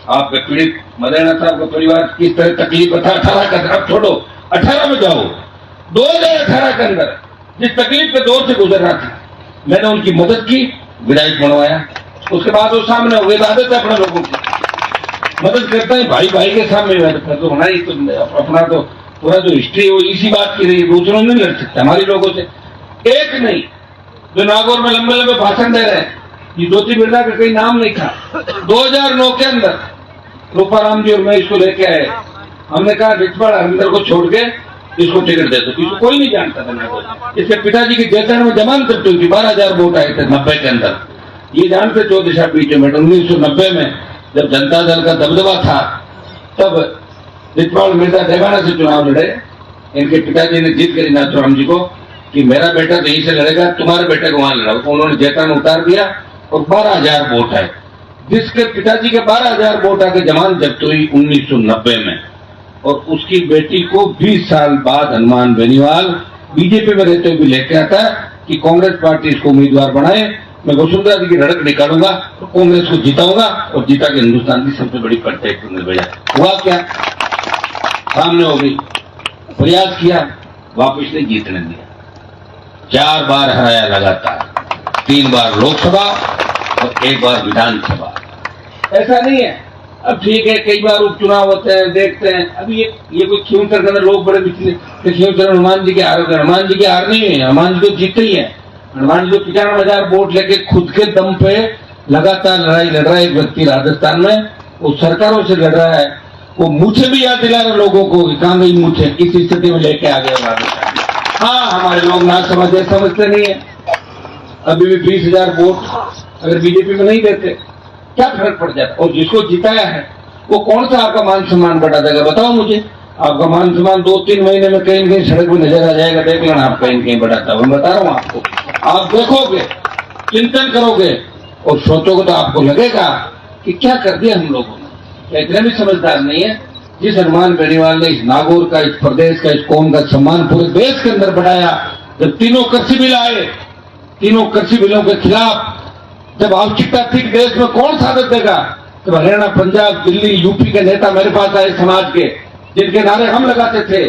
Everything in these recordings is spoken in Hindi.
आपके पीड़ित मदेना साहब का परिवार किस तरह तकलीफ था 18 का, अब छोड़ो 18 में जाओ, 2018 के अंदर जिस तकलीफ के दौर से गुजर रहा था, मैंने उनकी मदद की, विधायक बनवाया। उसके बाद वो सामने हो गए, आदत है अपने लोगों की मदद करता है, भाई भाई के सामने तो होना ही, तो अपना तो पूरा जो हिस्ट्री वो इसी बात की रही, दूसरों नहीं लड़ सकते हमारे लोगों से। एक नहीं जो नागौर में लंबे लंबे भाषण दे रहे हैं, ये ज्योति बिरला का कहीं नाम नहीं था। 2009 के अंदर रूपाराम जी और मैं इसको लेके आए, हमने कहा रिचवाड़ हरिंदर को छोड़ के इसको टिकट दे दो, इसको कोई नहीं जानता था नागौर। इसके पिताजी की जैतन में जमानत जब्त हुई थी, 12,000 वोट आए थे 90 के अंदर, ये जानते चौधरी साहब पीछे में। 1990 में जब जनता दल का दबदबा था, तब रिचवाड़ मिर्जा देवाना से चुनाव लड़े, इनके पिताजी ने जीत करी नाथुराम जी को कि मेरा बेटा तो यहीं से लड़ेगा, तुम्हारे बेटे को वहां लड़ाओ, तो उन्होंने जैतन उतार दिया और 12,000 वोट आए। जिसके पिताजी के 12,000 वोट आके जमानत जब्त हुई 1990 में, और उसकी बेटी को 20 साल बाद हनुमान बेनीवाल बीजेपी में रहते हुए भी लेके आता है कि कांग्रेस पार्टी इसको उम्मीदवार बनाए, मैं वसुंधरा जी की रड़क निकालूंगा तो कांग्रेस को जिताऊंगा, और जीता के हिंदुस्तान की सबसे बड़ी कंटेक्ट भेजा। हुआ क्या? सामने हो गई, प्रयास किया, वापिस नहीं जीतने दिया, 4 बार हराया लगातार, 3 बार लोकसभा और 1 बार विधानसभा। ऐसा नहीं है, अब ठीक है कई बार उपचुनाव होते हैं, देखते हैं। अभी ये कोई खींवसर के अंदर लोग बड़े पिछले खींवसर हनुमान जी के हार, हनुमान जी की हार नहीं है, हनुमान जी तो जीते ही है। हनुमान जी को 95,000 वोट लेके खुद के दम पे लगातार लड़ाई लड़ रहा है एक व्यक्ति राजस्थान में, वो सरकारों से लड़ रहा है, वो मुझे भी याद दिला रहे लोगों को, कहाँ गई मुझे, इस स्थिति में लेके आ गया राजस्थान। हाँ, हमारे लोग ना समझते नहीं है। अभी भी 20,000 वोट अगर बीजेपी में नहीं देते क्या फर्क पड़ जाता? और जिसको जिताया है वो कौन सा आपका मान सम्मान बढ़ा देगा? बताओ मुझे। आपका मान सम्मान 2-3 महीने में कहीं कहीं सड़क में नजर आ जाएगा, देख लेना आप कहीं कहीं बढ़ाता है। मैं बता रहा हूँ आपको, आप देखोगे, चिंतन करोगे और सोचोगे तो आपको लगेगा कि क्या कर दिया हम लोगों ने। इतने भी समझदार नहीं है। जिस हनुमान बेनीवाल ने इस नागौर का, इस प्रदेश का, इस कौम का सम्मान पूरे देश के अंदर बढ़ाया, जब 3 कृषि बिल आए, 3 कृषि बिलों के खिलाफ जब आवश्यकता थी देश में कौन साधक देगा, तो हरियाणा, पंजाब, दिल्ली, यूपी के नेता मेरे पास आए समाज के, जिनके नारे हम लगाते थे,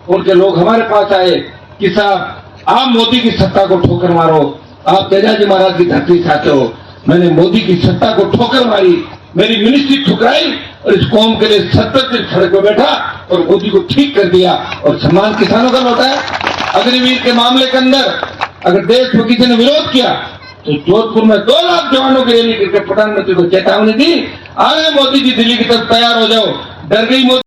उनके लोग हमारे पास आए कि साहब आप मोदी की सत्ता को ठोकर मारो, आप तेजाजी महाराज की धरती चाहते हो। मैंने मोदी की सत्ता को ठोकर मारी, मेरी मिनिस्ट्री ठुकराई और इस कौम के लिए 70 दिन सड़क पर बैठा और मोदी को ठीक कर दिया, और सम्मान किसानों का लौटा है। अग्निवीर के मामले के अंदर अगर देश में किसी ने विरोध किया तो जोधपुर में 2 लाख जवानों की रैली करके प्रधानमंत्री को चेतावनी दी, आए मोदी जी दिल्ली की तरफ तैयार हो जाओ। डर गई मोदी।